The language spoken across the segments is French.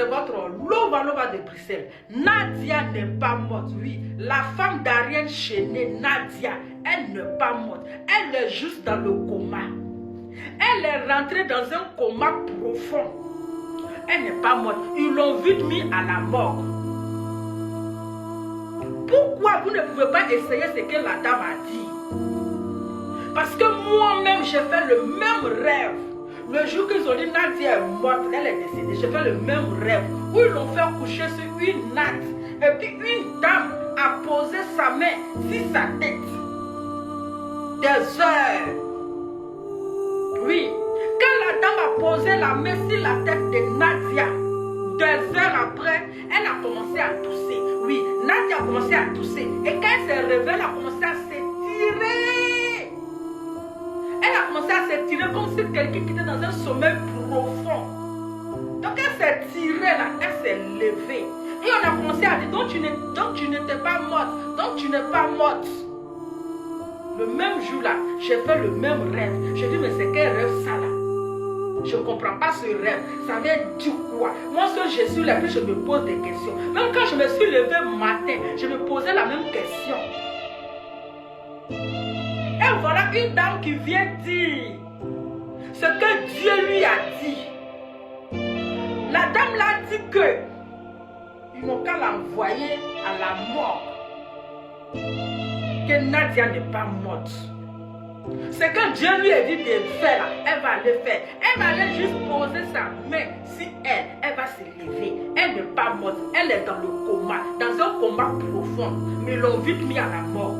c'est votre Lova Lova de Bruxelles. Nadia n'est pas morte, oui. La femme d'Ariel Chéné, Nadia, elle n'est pas morte. Elle est juste dans le coma. Elle est rentrée dans un coma profond. Elle n'est pas morte. Ils l'ont vite mis à la morgue. Pourquoi vous ne pouvez pas essayer ce que la dame a dit? Parce que moi-même, j'ai fait le même rêve. Le jour qu'ils ont dit Nadia est morte, elle est décédée, j'ai fait le même rêve. Où ils l'ont fait coucher sur une natte. Et puis une dame a posé sa main sur sa tête. Des heures. Oui. Quand la dame a posé la main sur la tête de Nadia, des heures après, elle a commencé à tousser. Oui, Nadia a commencé à tousser. Et quand elle s'est réveillée, elle a commencé à s'étirer. Elle a commencé à s'étirer comme si quelqu'un qui était dans un sommeil profond. Donc elle s'est tirée là, elle s'est levée. Et on a commencé à dire, donc tu n'étais pas morte, donc tu n'es pas morte. Le même jour là, j'ai fait le même rêve. J'ai dit, mais c'est quel rêve ça là? Je ne comprends pas ce rêve. Ça veut dire quoi? Moi, seul je suis là, puis je me pose des questions. Même quand je me suis levée matin, je me posais la même question. Et voilà une dame qui vient dire ce que Dieu lui a dit. La dame l'a dit que ils n'ont qu'à l'envoyer à la mort. Que Nadia n'est pas morte. Ce que Dieu lui a dit de faire, là, elle va le faire. Elle va aller juste poser sa main sur elle. Elle va se lever. Elle n'est pas morte. Elle est dans le coma. Dans un coma profond. Mais ils l'ont vite mis à la mort.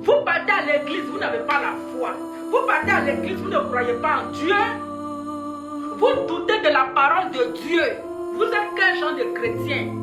Vous partez à l'église, vous n'avez pas la foi. Vous partez à l'église, vous ne croyez pas en Dieu. Vous doutez de la parole de Dieu. Vous êtes quel genre de chrétien?